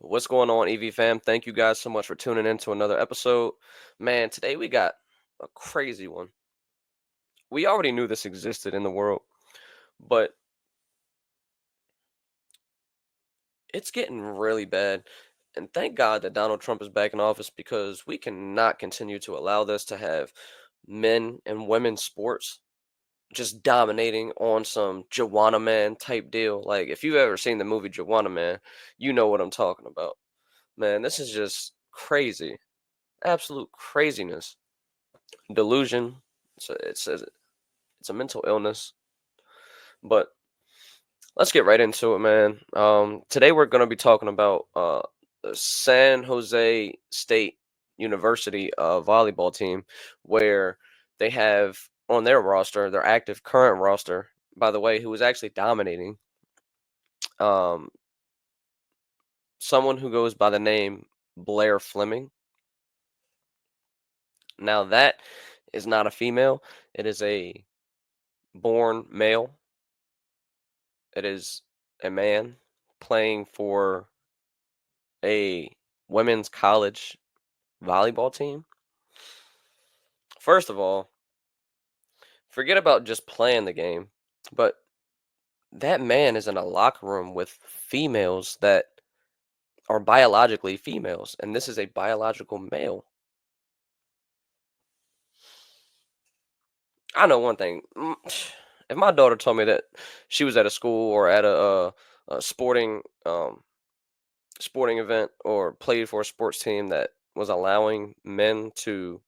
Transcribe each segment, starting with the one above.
What's going on, EV fam? Thank you guys so much for tuning in to another episode. Man, today we got a crazy one. We already knew this existed in the world, but it's getting really bad. And thank God that Donald Trump is back in office because we cannot continue to allow this to have men and women sports just dominating on some Joanna Man type deal. Like, if you've ever seen the movie Joanna Man, you know what I'm talking about. Man, this is just crazy. Absolute craziness. Delusion. It's a mental illness. But let's get right into it, man. Today we're gonna be talking about the San Jose State University volleyball team, where they have on their roster, their active current roster, by the way, who is actually dominating. Um, Someone who goes by the name Blaire Fleming. Now that is not a female; it is a born male. It is a man playing for a women's college volleyball team. First of all, forget about just playing the game, but that man is in a locker room with females that are biologically females, and this is a biological male. I know one thing. If my daughter told me that she was at a school or at a sporting event or played for a sports team that was allowing men to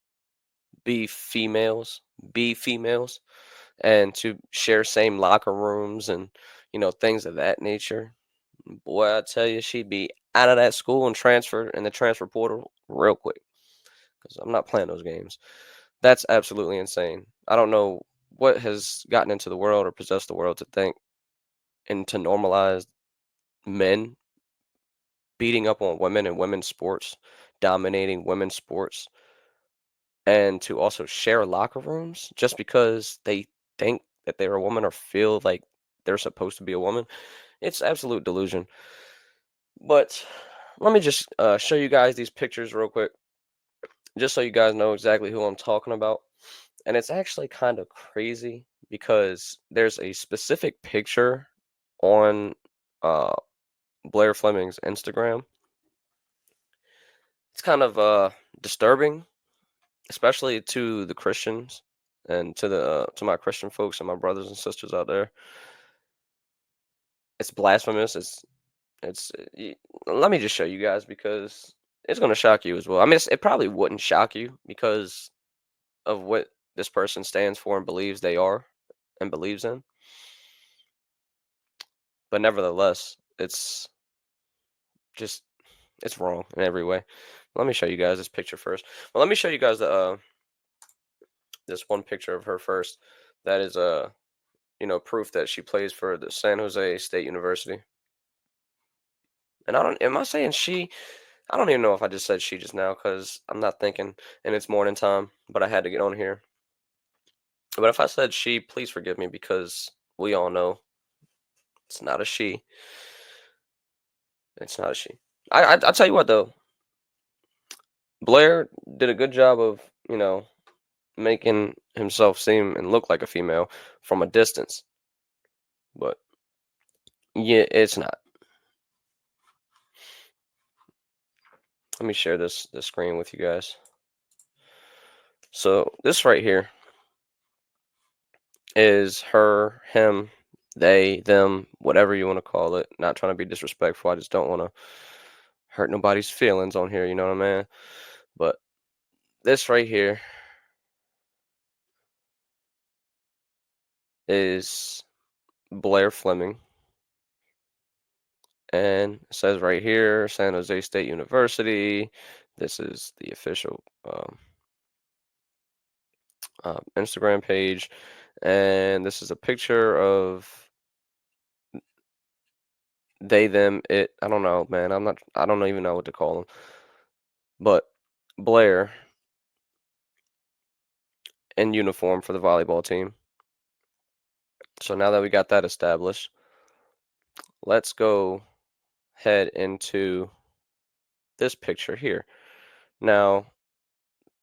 be females, be females, and to share same locker rooms and things of that nature. Boy, I tell you, she'd be out of that school and transfer in the transfer portal real quick because I'm not playing those games. That's absolutely insane. I don't know what has gotten into the world or possessed the world to think and to normalize men beating up on women in women's sports, dominating women's sports, and to also share locker rooms just because they think that they're a woman or feel like they're supposed to be a woman. It's absolute delusion. But let me just show you guys these pictures real quick, just so you guys know exactly who I'm talking about. And it's actually kind of crazy because there's a specific picture on uh, Blaire Fleming's Instagram. It's kind of disturbing, especially to the Christians and to my Christian folks and my brothers and sisters out there. It's blasphemous. Let me just show you guys because it's going to shock you as well. I mean, it probably wouldn't shock you because of what this person stands for and believes they are and believes in. But nevertheless, just it's wrong in every way. Let me show you guys this picture first. Well, let me show you guys this one picture of her first. That is proof that she plays for the San Jose State University. And I don't am I saying she? I don't even know if I just said she just now because I'm not thinking and it's morning time, but I had to get on here. But if I said she, please forgive me because we all know it's not a she. It's not a she. I tell you what though, Blaire did a good job of making himself seem and look like a female from a distance, but yeah, it's not. Let me share this screen with you guys. So this right here is her, him, they, them, whatever you want to call it. Not trying to be disrespectful. I just don't want to hurt nobody's feelings on here. You know what I mean? But this right here is Blaire Fleming. And it says right here, San Jose State University. This is the official Instagram page. And this is a picture of they, them, it. I don't know, man. I don't even know what to call them. But Blaire in uniform for the volleyball team. So now that we got that established, let's go head into this picture here. Now,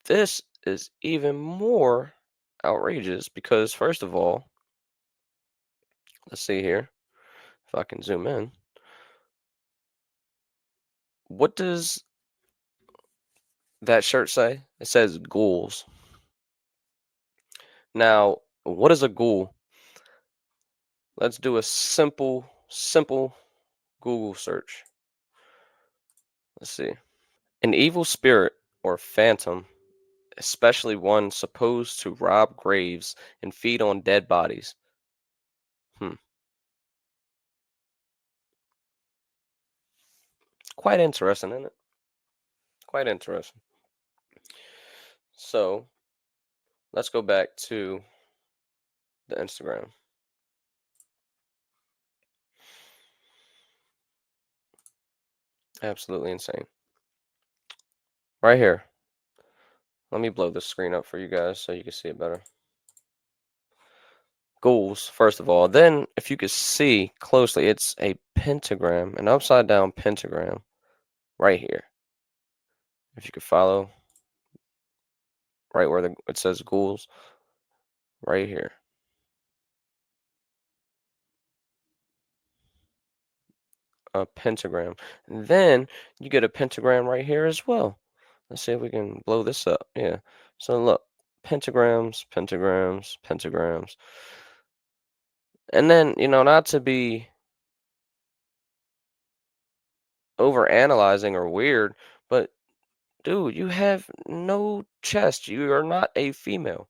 this is even more outrageous because, first of all, let's see here if I can zoom in. What does that shirt say? It says ghouls. Now, what is a ghoul? Let's do a simple Google search. Let's see. An evil spirit or phantom, especially one supposed to rob graves and feed on dead bodies. Hmm. Quite interesting, isn't it? Quite interesting. So let's go back to the Instagram. Absolutely insane. Right here. Let me blow this screen up for you guys so you can see it better. Ghouls, first of all. Then, if you could see closely, it's a pentagram, an upside down pentagram right here. If you could follow right where it says ghouls, right here. A pentagram. And then you get a pentagram right here as well. Let's see if we can blow this up. Yeah. So look, pentagrams, pentagrams, pentagrams. And then, not to be over analyzing or weird, but dude, you have no chest. You are not a female.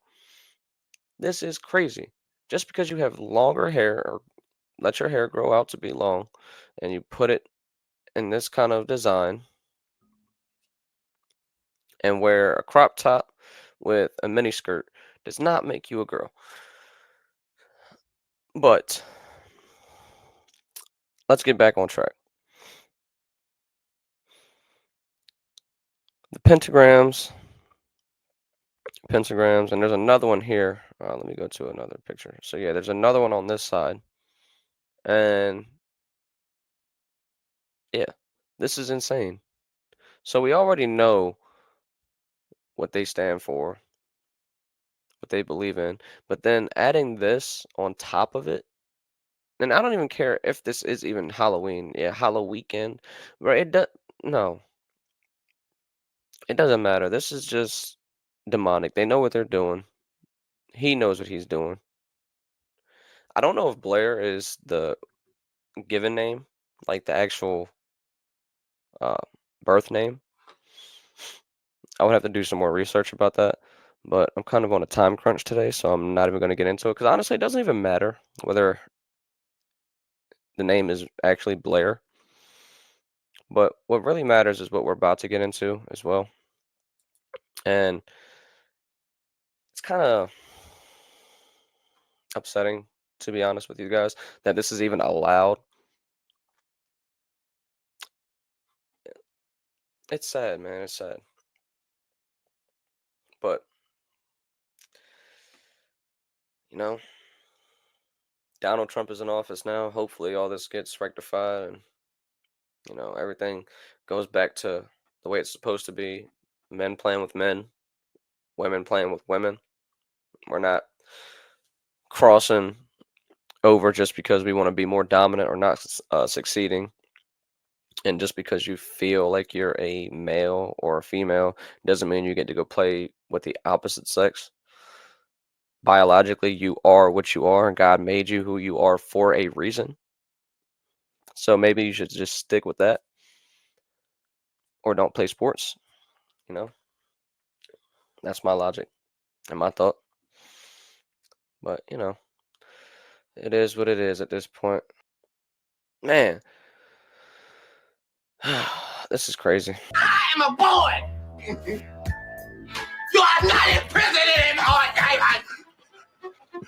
This is crazy. Just because you have longer hair or let your hair grow out to be long and you put it in this kind of design and wear a crop top with a mini skirt does not make you a girl. But let's get back on track. The pentagrams, and there's another one here. Let me go to another picture. So yeah, there's another one on this side, and yeah, this is insane. So we already know what they stand for, what they believe in, but then adding this on top of it, and I don't even care if this is even Halloween. Yeah, Halloween weekend, right? It does no, it doesn't matter. This is just demonic. They know what they're doing. He knows what he's doing. I don't know if Blaire is the given name, like the actual uh, birth name. I would have to do some more research about that. But I'm kind of on a time crunch today, so I'm not even going to get into it because honestly, it doesn't even matter whether the name is actually Blaire. But what really matters is what we're about to get into as well. And it's kind of upsetting, to be honest with you guys, that this is even allowed. It's sad, man. It's sad. But, you know, Donald Trump is in office now. Hopefully, all this gets rectified and, everything goes back to the way it's supposed to be. Men playing with men, women playing with women. We're not crossing over just because we want to be more dominant or not succeeding. And just because you feel like you're a male or a female doesn't mean you get to go play with the opposite sex. Biologically, you are what you are, and God made you who you are for a reason. So maybe you should just stick with that or don't play sports. You know, that's my logic and my thought. But, it is what it is at this point. Man, this is crazy. I am a boy. You are not in prison anymore, David.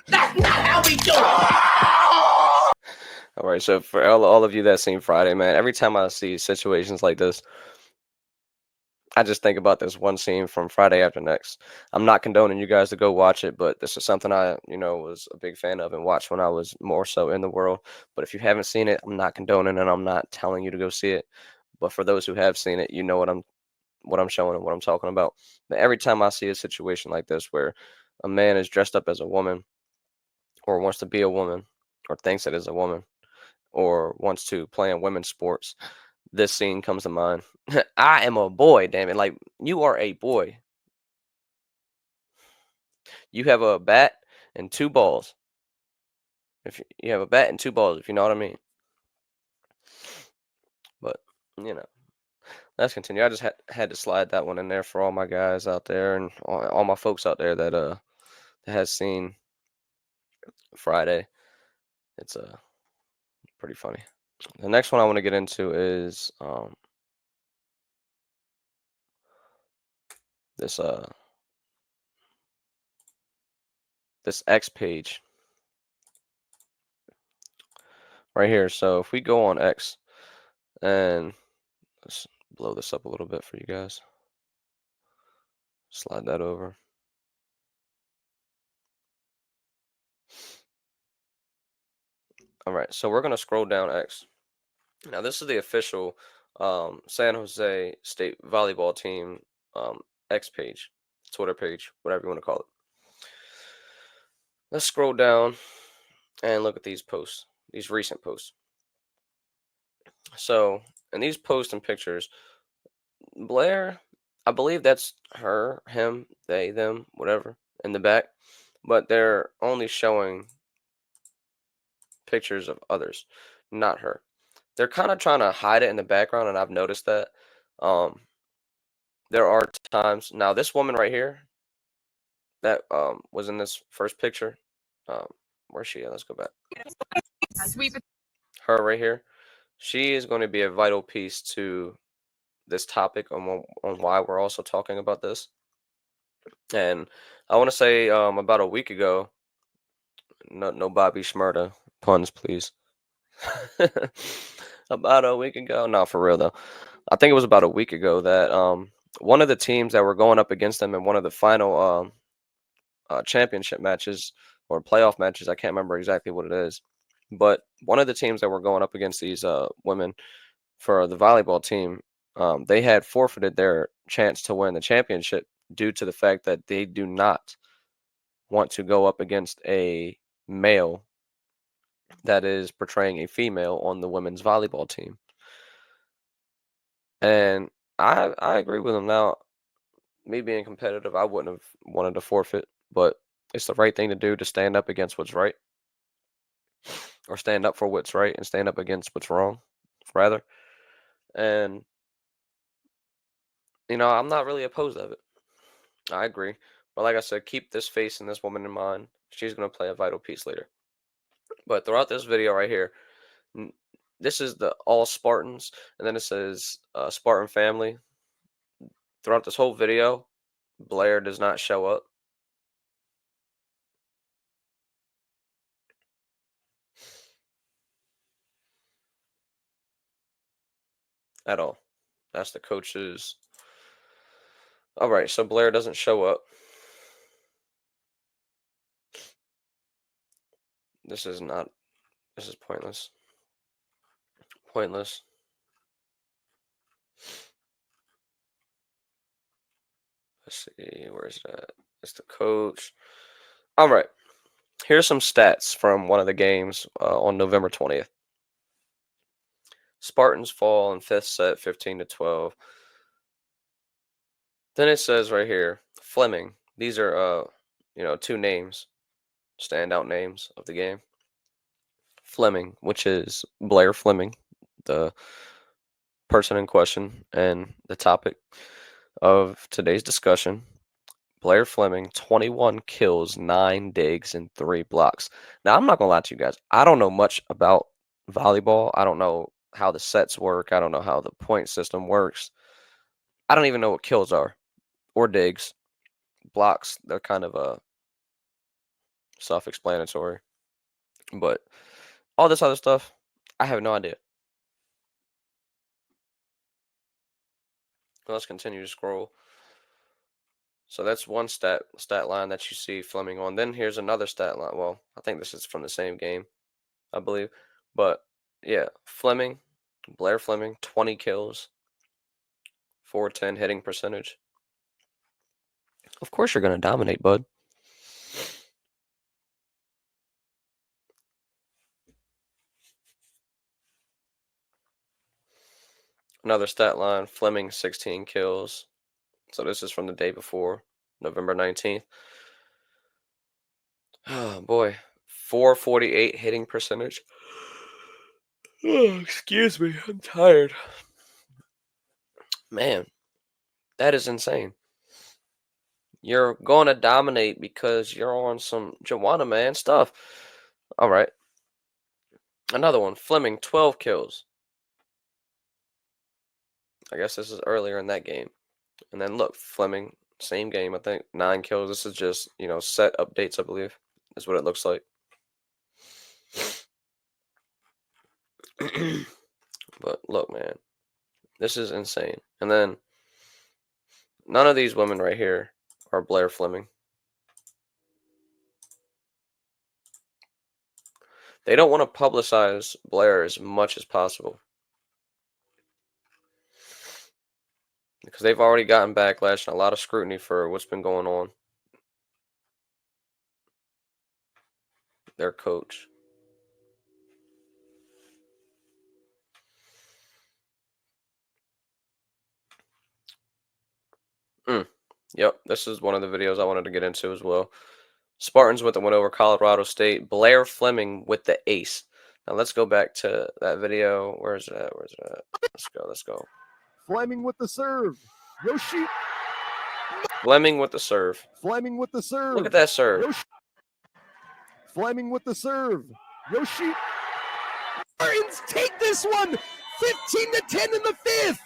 That's not how we do it. All right, so for all of you that seen Friday, man, every time I see situations like this, I just think about this one scene from Friday After Next. I'm not condoning you guys to go watch it, but this is something I, was a big fan of and watched when I was more so in the world. But if you haven't seen it, I'm not condoning and I'm not telling you to go see it. but for those who have seen it, you know what I'm showing and what I'm talking about. But every time I see a situation like this where a man is dressed up as a woman or wants to be a woman or thinks it is a woman or wants to play in women's sports, this scene comes to mind. I am a boy, damn it. Like, you are a boy. You have a bat and two balls. If you have a bat and two balls, if you know what I mean. But, you know, let's continue. I just had to slide that one in there for all my guys out there and all my folks out there that has seen Friday. It's pretty funny. The next one I want to get into is this this X page right here. So if we go on X and let's blow this up a little bit for you guys. Slide that over. All right, so we're gonna scroll down X. Now this is the official San Jose State volleyball team X page, Twitter page, whatever you want to call it. Let's scroll down and look at these posts, these recent posts. So in these posts and pictures, Blaire, I believe that's her, him, they, them, whatever, in the back, but they're only showing pictures of others, not her. They're kind of trying to hide it in the background, and I've noticed that. Um, there are times now. This woman right here that was in this first picture. Um, where's she at? Let's go back. Sweep it. Her right here. She is going to be a vital piece to this topic on why we're also talking about this. And I want to say about a week ago. No Bobby Shmurda puns, please. About a week ago. No, for real though. I think it was about a week ago that one of the teams that were going up against them in one of the final championship matches or playoff matches, I can't remember exactly what it is, but one of the teams that were going up against these women for the volleyball team, they had forfeited their chance to win the championship due to the fact that they do not want to go up against a male that is portraying a female on the women's volleyball team. And I agree with them. Now, me being competitive, I wouldn't have wanted to forfeit, but it's the right thing to do to stand up against what's right, or stand up for what's right and stand up against what's wrong, rather. And I'm not really opposed of it. I agree, but like I said, keep this face and this woman in mind. She's gonna play a vital piece later. But throughout this video right here, this is the all Spartans, and then it says Spartan family. Throughout this whole video, Blaire does not show up. At all. That's the coaches. All right, so Blaire doesn't show up. This is pointless. Pointless. Let's see, where's that? It's the coach. All right, here's some stats from one of the games on November 20th. Spartans fall in fifth set, 15-12. Then it says right here, Fleming. These are two names, standout names of the game. Fleming, which is Blaire Fleming, the person in question and the topic of today's discussion. Blaire Fleming, 21 kills, 9 digs, and 3 blocks. Now, I'm not going to lie to you guys. I don't know much about volleyball. I don't know how the sets work. I don't know how the point system works. I don't even know what kills are or digs. Blocks, they're kind of self-explanatory. But all this other stuff, I have no idea. Let's continue to scroll. So that's one stat line that you see Fleming on. Then here's another stat line. Well, I think this is from the same game, I believe. But yeah, Fleming, Blaire Fleming, 20 kills, 410 hitting percentage. Of course you're going to dominate, bud. Another stat line, Fleming, 16 kills. So this is from the day before, November 19th. Oh, boy. 448 hitting percentage. Oh, excuse me. I'm tired. Man, that is insane. You're going to dominate because you're on some Joanna Man stuff. All right. Another one. Fleming, 12 kills. I guess this is earlier in that game. And then look, Fleming, same game, I think. 9 kills. This is just, set updates, I believe. Is what it looks like. But look, man. This is insane. And then none of these women right here are Blaire Fleming. They don't want to publicize Blaire as much as possible. Because they've already gotten backlash and a lot of scrutiny for what's been going on. Their coach. Yep, this is one of the videos I wanted to get into as well. Spartans with the win over Colorado State. Blaire Fleming with the ace. Now let's go back to that video. Where's it at? Where's it at? Let's go. Fleming with the serve. Yoshi. Fleming with the serve. Fleming with the serve. Look at that serve. Yoshi. Fleming with the serve. Yoshi. Spartans take this one. 15-10 in the fifth.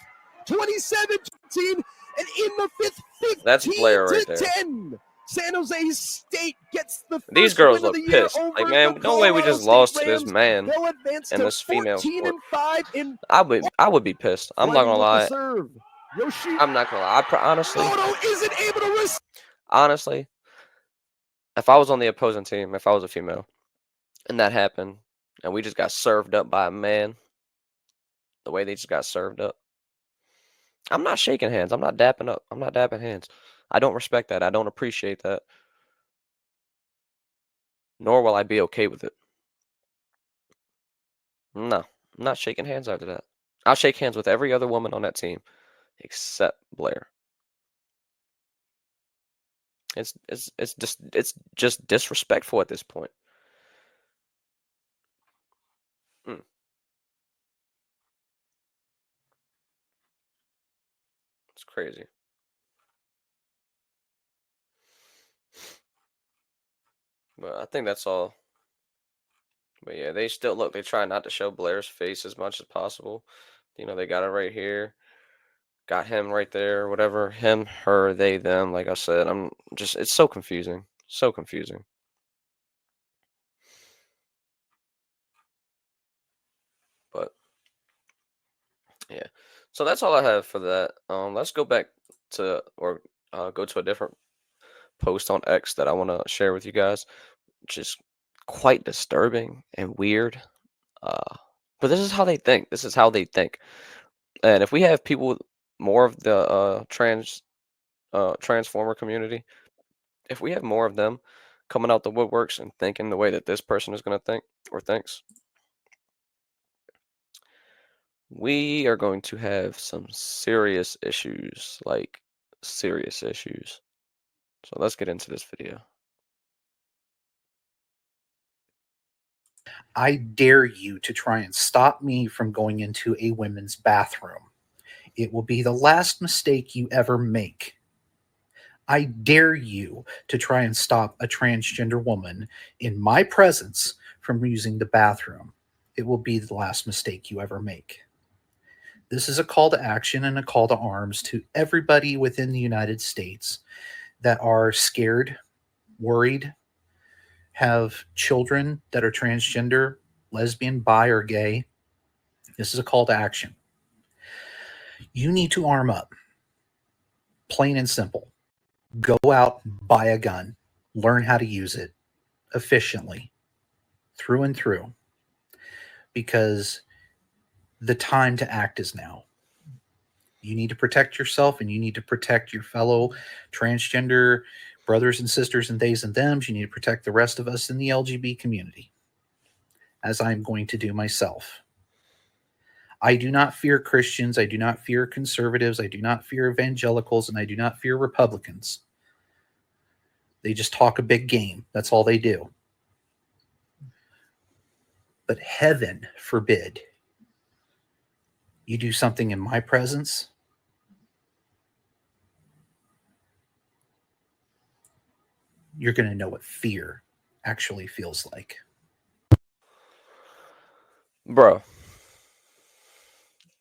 27-15. And in the fifth, 15 That's Blaire right to there. 10. San Jose State gets the first These girls win of look the year pissed. over Like, man, the no way we Colorado just State lost to Rams. this man They'll advance and to this female 14-5 in I would be pissed. I'm not gonna Fleming with the lie. serve. Yoshi. I'm not gonna lie. Honestly, Soto isn't able to receive. honestly, if I was on the opposing team, if I was a female, and that happened, and we just got served up by a man, the way they just got served up, I'm not shaking hands. I'm not dapping up. I'm not dapping hands. I don't respect that. I don't appreciate that. Nor will I be okay with it. No, I'm not shaking hands after that. I'll shake hands with every other woman on that team except Blaire. It's just disrespectful at this point. It's crazy. But I think that's all. But yeah, they still look. They try not to show Blaire's face as much as possible. They got it right here. Got him right there. Whatever. Him, her, they, them. Like I said, it's so confusing. So confusing. But yeah. So that's all I have for that. Let's go back to go to a different post on X that I want to share with you guys, which is quite disturbing and weird. But this is how they think. This is how they think. And if we have people, more of the transformer community, if we have more of them coming out the woodworks and thinking the way that this person is going to think or thinks, we are going to have some serious issues, like serious issues. So let's get into this video. I dare you to try and stop me from going into a women's bathroom. It will be the last mistake you ever make. I dare you to try and stop a transgender woman in my presence from using the bathroom. It will be the last mistake you ever make. This is a call to action and a call to arms to everybody within the United States that are scared, worried, have children that are transgender, lesbian, bi, or gay. This is a call to action. You need to arm up. Plain and simple. Go out, buy a gun, learn how to use it efficiently, through and through. Because The time to act is now. You need to protect yourself, and you need to protect your fellow transgender brothers and sisters and theys and thems. You need to protect the rest of us in the LGBT community, as I'm going to do myself. I do not fear Christians. I do not fear conservatives. I do not fear evangelicals, and I do not fear Republicans. They just talk a big game. That's all they do. But heaven forbid you do something in my presence. You're going to know what fear actually feels like. Bro,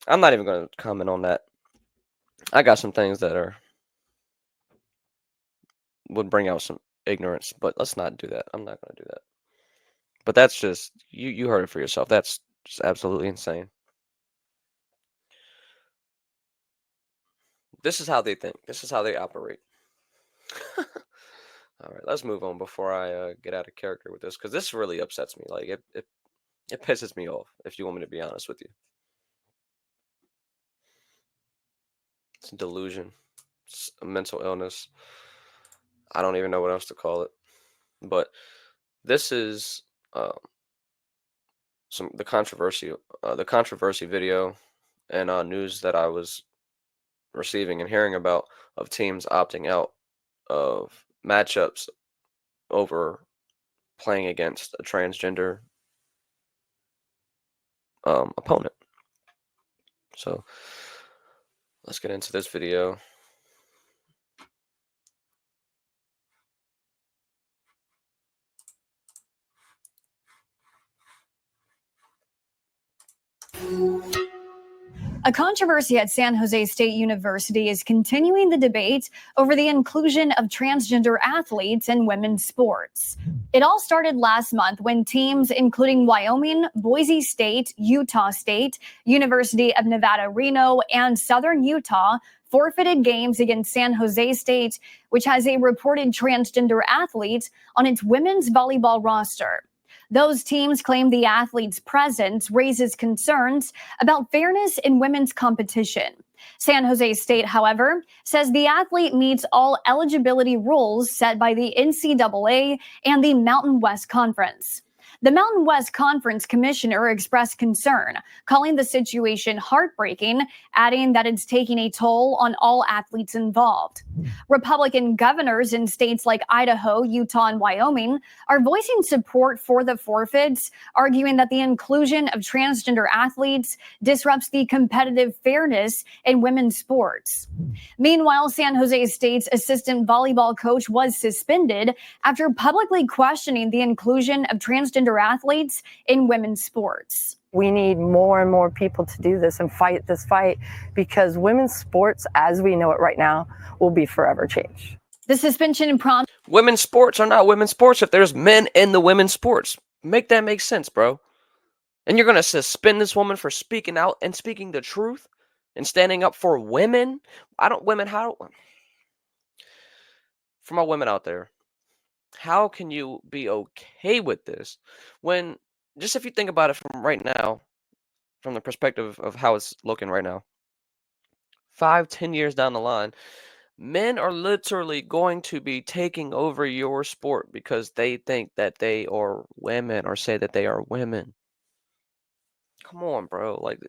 I'm not even going to comment on that. I got some things that would bring out some ignorance, but let's not do that. I'm not going to do that. But that's just, you heard it for yourself. That's just absolutely insane. This is how they think. This is how they operate. All right, let's move on before I get out of character with this, because this really upsets me. Like, it pisses me off, if you want me to be honest with you. It's a delusion. It's a mental illness. I don't even know what else to call it. But this is the controversy video and news that I was receiving and hearing about of teams opting out of matchups over playing against a transgender opponent. So let's get into this video. A controversy at San Jose State University is continuing the debate over the inclusion of transgender athletes in women's sports. It all started last month when teams including Wyoming, Boise State, Utah State, University of Nevada, Reno, and Southern Utah forfeited games against San Jose State, which has a reported transgender athlete on its women's volleyball roster. Those teams claim the athlete's presence raises concerns about fairness in women's competition. San Jose State, however, says the athlete meets all eligibility rules set by the NCAA and the Mountain West Conference. The Mountain West Conference commissioner expressed concern, calling the situation heartbreaking, adding that it's taking a toll on all athletes involved. Republican governors in states like Idaho, Utah, and Wyoming are voicing support for the forfeits, arguing that the inclusion of transgender athletes disrupts the competitive fairness in women's sports. Meanwhile, San Jose State's assistant volleyball coach was suspended after publicly questioning the inclusion of transgender athletes in women's sports. We need more and more people to do this and fight this fight, because women's sports, as we know it right now, will be forever changed. The suspension prompted Women's sports are not women's sports if there's men in the women's sports. Make that make sense, bro. And you're going to suspend this woman for speaking out and speaking the truth and standing up for women? For my women out there, how can you be okay with this when, just if you think about it from right now, from the perspective of how it's looking right now, 5-10 years down the line, men are literally going to be taking over your sport because they think that they are women or say that they are women. Come on, bro. Like,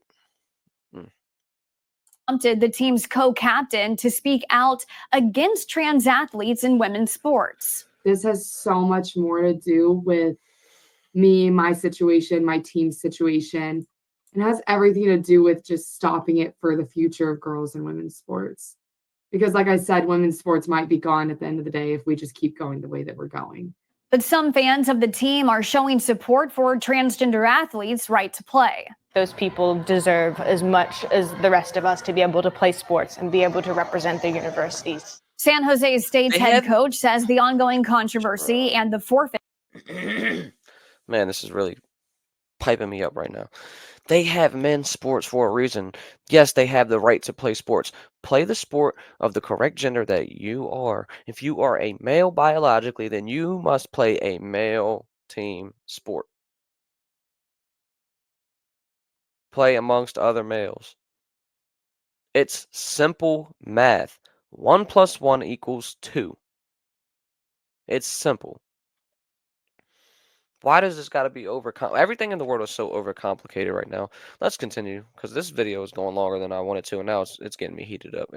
prompted the team's co-captain to speak out against trans athletes in women's sports. This has so much more to do with me, my situation, my team's situation. It has everything to do with just stopping it for the future of girls and women's sports. Because like I said, women's sports might be gone at the end of the day if we just keep going the way that we're going. But some fans of the team are showing support for transgender athletes' right to play. Those people deserve as much as the rest of us to be able to play sports and be able to represent their universities. San Jose State's head coach says the ongoing controversy and the forfeit. Man, this is really piping me up right now. They have men's sports for a reason. Yes, they have the right to play sports. Play the sport of the correct gender that you are. If you are a male biologically, then you must play a male team sport. play amongst other males. It's simple math. 1 + 1 = 2. It's simple. Why does this got to be everything in the world is so overcomplicated right now. Let's continue because this video is going longer than I wanted to, and now it's getting me heated up.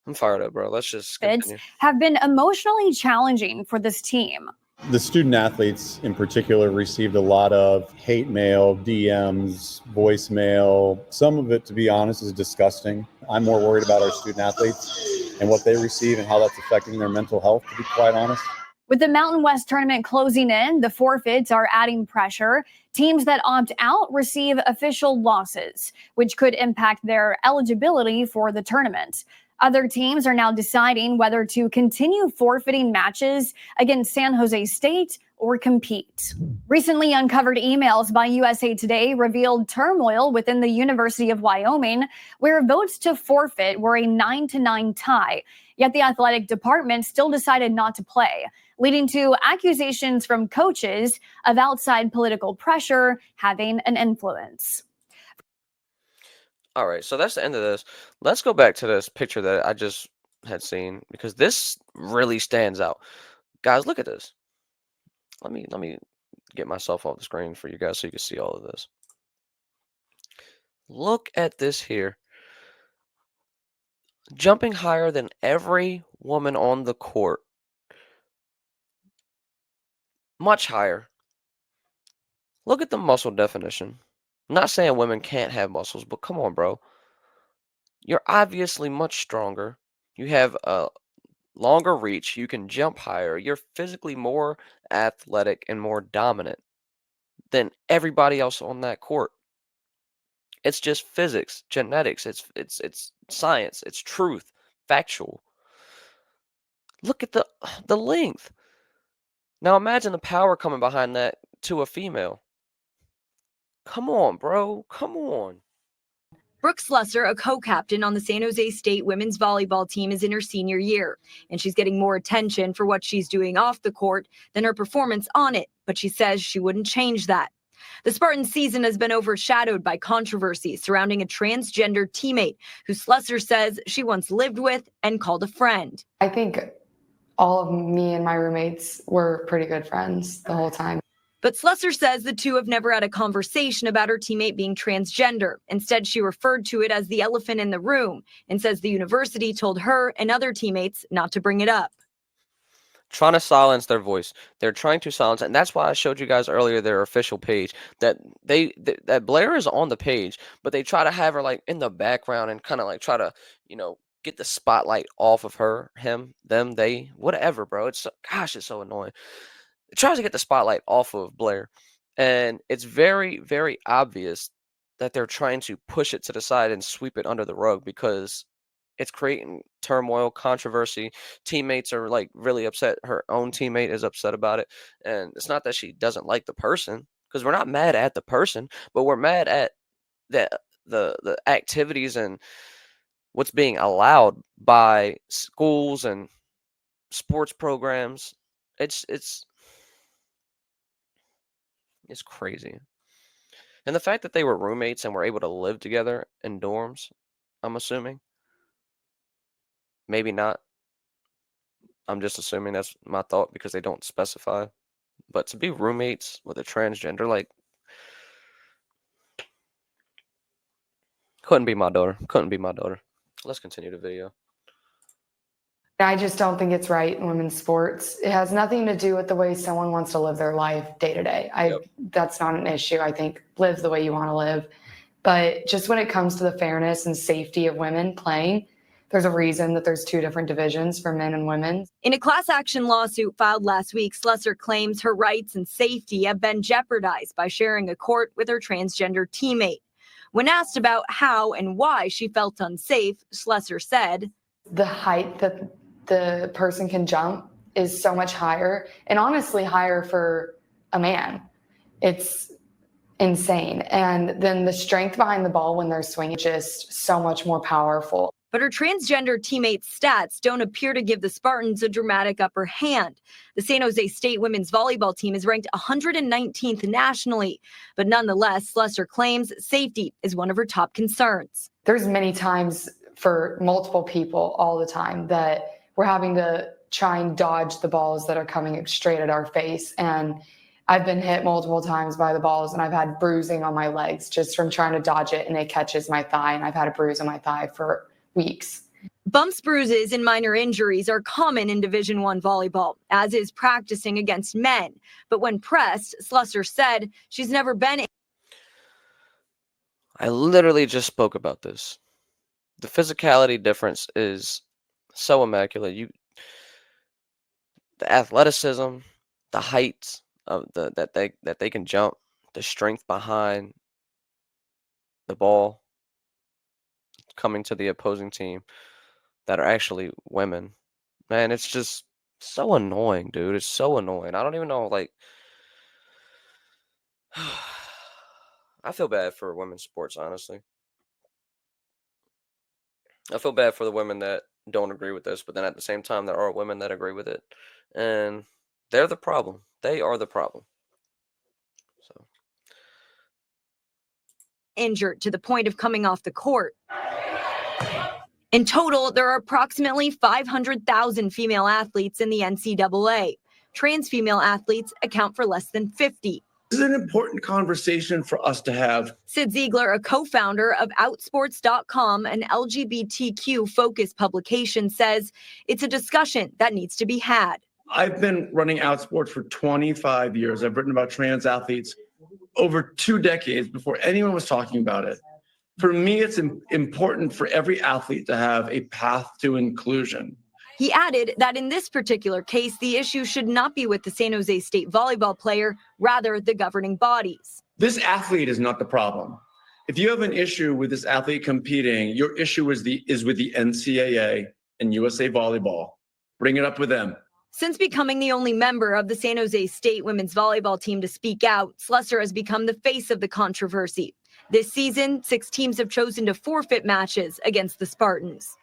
I'm fired up, bro. Let's just continue. Have been emotionally challenging for this team. The student athletes in particular received a lot of hate mail, DMs, voicemail. Some of it, to be honest, is disgusting. I'm more worried about our student athletes and what they receive and how that's affecting their mental health, to be quite honest. With the Mountain West tournament closing in, the forfeits are adding pressure. Teams that opt out receive official losses, which could impact their eligibility for the tournament. Other teams are now deciding whether to continue forfeiting matches against San Jose State or compete. Recently uncovered emails by USA Today revealed turmoil within the University of Wyoming, where votes to forfeit were a 9-9 tie. Yet the athletic department still decided not to play, leading to accusations from coaches of outside political pressure having an influence. All right, so that's the end of this. Let's go back to this picture that I just had seen because this really stands out. Guys, look at this. Let me get myself off the screen for you guys so you can see all of this. Look at this here. Jumping higher than every woman on the court. Much higher. Look at the muscle definition. I'm not saying women can't have muscles, but come on, bro. You're obviously much stronger. You have a longer reach. You can jump higher. You're physically more athletic and more dominant than everybody else on that court. It's just physics, genetics. It's science. It's truth, factual. Look at the length. Now imagine the power coming behind that to a female. Come on, bro. Come on. Brooke Slusser, a co-captain on the San Jose State women's volleyball team, is in her senior year, and she's getting more attention for what she's doing off the court than her performance on it, but she says she wouldn't change that. The Spartans' season has been overshadowed by controversy surrounding a transgender teammate who Slusser says she once lived with and called a friend. I think all of me and my roommates were pretty good friends the whole time. But Slusser says the two have never had a conversation about her teammate being transgender. Instead, she referred to it as the elephant in the room and says the university told her and other teammates not to bring it up. Trying to silence their voice. They're trying to silence, and that's why I showed you guys earlier their official page. That Blaire is on the page, but they try to have her like in the background and kind of like try to, get the spotlight off of her, him, them, they, whatever, bro. It's so annoying. It tries to get the spotlight off of Blaire, and it's very, very obvious that they're trying to push it to the side and sweep it under the rug because it's creating turmoil, controversy. Teammates are like really upset. Her own teammate is upset about it, and it's not that she doesn't like the person because we're not mad at the person, but we're mad at the activities and what's being allowed by schools and sports programs. It's crazy. And the fact that they were roommates and were able to live together in dorms, I'm assuming. Maybe not. I'm just assuming that's my thought because they don't specify. But to be roommates with a transgender, like, couldn't be my daughter. Couldn't be my daughter. Let's continue the video. I just don't think it's right in women's sports. It has nothing to do with the way someone wants to live their life day to day. That's not an issue. I think live the way you want to live. But just when it comes to the fairness and safety of women playing, there's a reason that there's two different divisions for men and women. In a class action lawsuit filed last week, Slusser claims her rights and safety have been jeopardized by sharing a court with her transgender teammate. When asked about how and why she felt unsafe, Slusser said, "The height that the person can jump is so much higher, and honestly higher for a man. It's insane. And then the strength behind the ball when they're swinging is just so much more powerful. But her transgender teammates' stats don't appear to give the Spartans a dramatic upper hand. The San Jose State women's volleyball team is ranked 119th nationally, but nonetheless, Slessor claims safety is one of her top concerns. There's many times for multiple people all the time that we're having to try and dodge the balls that are coming straight at our face. And I've been hit multiple times by the balls, and I've had bruising on my legs just from trying to dodge it, and it catches my thigh, and I've had a bruise on my thigh for weeks. Bumps, bruises, and minor injuries are common in Division I volleyball, as is practicing against men. But when pressed, Slessor said she's never been. I literally just spoke about this. The physicality difference is so immaculate. The athleticism, the heights of that they can jump, the strength behind the ball coming to the opposing team that are actually women. Man, it's just so annoying, dude. It's so annoying. I don't even know, like, I feel bad for women's sports, honestly. I feel bad for the women that don't agree with this, but then at the same time, there are women that agree with it, and they're the problem. They are the problem. So, Injured to the point of coming off the court. In total, there are approximately 500,000 female athletes in the NCAA. Trans female athletes account for less than 50. This is an important conversation for us to have. Sid Ziegler, a co-founder of Outsports.com, an LGBTQ-focused publication, says it's a discussion that needs to be had. I've been running Outsports for 25 years. I've written about trans athletes over 2 decades before anyone was talking about it. For me, it's important for every athlete to have a path to inclusion. He added that in this particular case, the issue should not be with the San Jose State volleyball player, rather the governing bodies. This athlete is not the problem. If you have an issue with this athlete competing, your issue is with the NCAA and USA Volleyball. Bring it up with them. Since becoming the only member of the San Jose State women's volleyball team to speak out, Slessor has become the face of the controversy. This season, 6 teams have chosen to forfeit matches against the Spartans.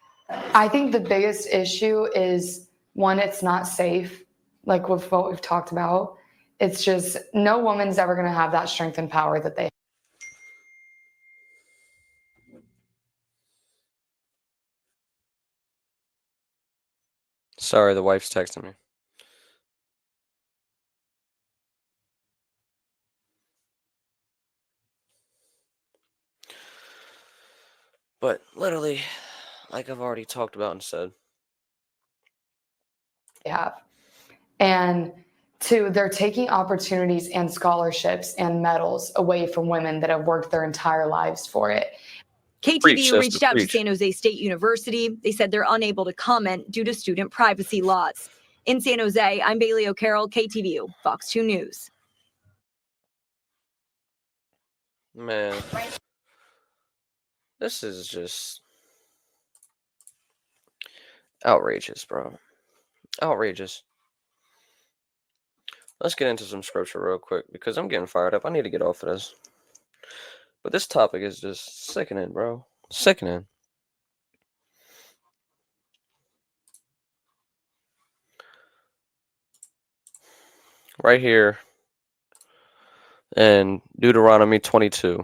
I think the biggest issue is, one, it's not safe, like with what we've talked about. It's just no woman's ever going to have that strength and power that they have. sorry, the wife's texting me. But literally, like I've already talked about and said. Have. And 2, they're taking opportunities and scholarships and medals away from women that have worked their entire lives for it. KTVU reached out to San Jose State University. They said they're unable to comment due to student privacy laws. In San Jose, I'm Bailey O'Carroll, KTVU, Fox 2 News. Man, this is just outrageous, bro. Outrageous. Let's get into some scripture real quick because I'm getting fired up. I need to get off of this. But this topic is just sickening, bro. Sickening. Right here in Deuteronomy 22,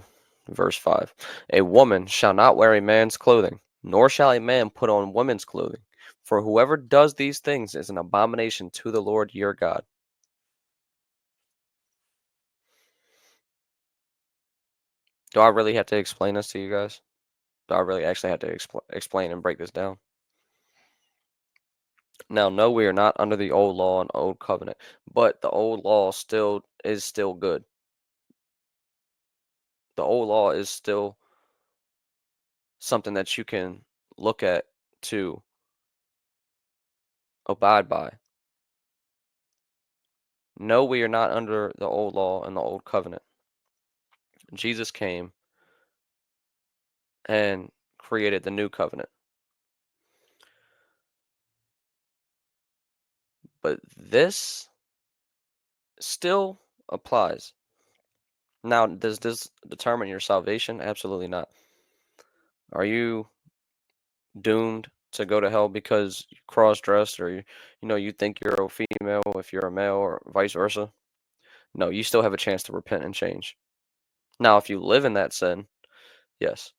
verse 5. A woman shall not wear a man's clothing, nor shall a man put on woman's clothing. For whoever does these things is an abomination to the Lord your God. Do I really have to explain this to you guys? Do I really actually have to explain and break this down? Now, no, we are not under the old law and old covenant, but the old law is still good. The old law is still something that you can look at to abide by. No, we are not under the old law and the old covenant. Jesus came and created the new covenant. But this still applies. Now, does this determine your salvation? Absolutely not. Are you doomed to go to hell because you cross-dressed or you think you're a female if you're a male or vice versa. No, you still have a chance to repent and change. Now, if you live in that sin, yes.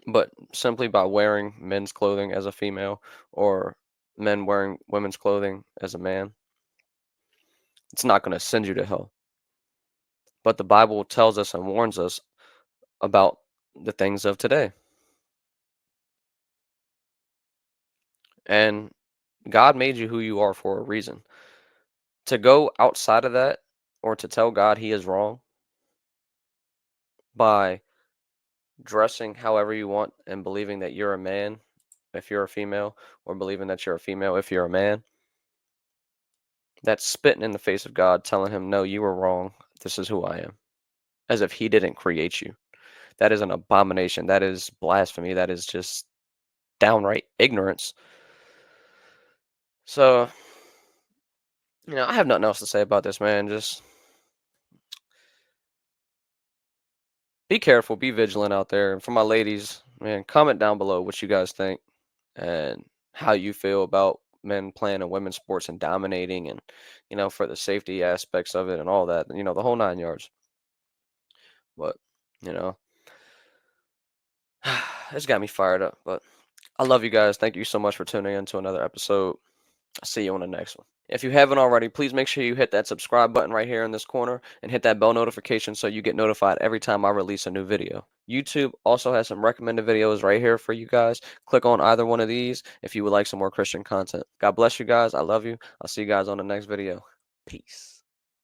But simply by wearing men's clothing as a female or men wearing women's clothing as a man, it's not going to send you to hell. But the Bible tells us and warns us about the things of today. And God made you who you are for a reason. To go outside of that or to tell God he is wrong by dressing however you want and believing that you're a man if you're a female or believing that you're a female if you're a man, that's spitting in the face of God, telling him, no, you were wrong. This is who I am. As if he didn't create you. That is an abomination. That is blasphemy. That is just downright ignorance. So, I have nothing else to say about this, man. Just be careful, be vigilant out there. And for my ladies, man, comment down below what you guys think and how you feel about men playing in women's sports and dominating and, for the safety aspects of it and all that, the whole 9 yards. But, it's got me fired up. But I love you guys. Thank you so much for tuning in to another episode. I'll see you on the next one. If you haven't already, please make sure you hit that subscribe button right here in this corner and hit that bell notification so you get notified every time I release a new video. YouTube also has some recommended videos right here for you guys. Click on either one of these if you would like some more Christian content. God bless you guys. I love you. I'll see you guys on the next video. Peace.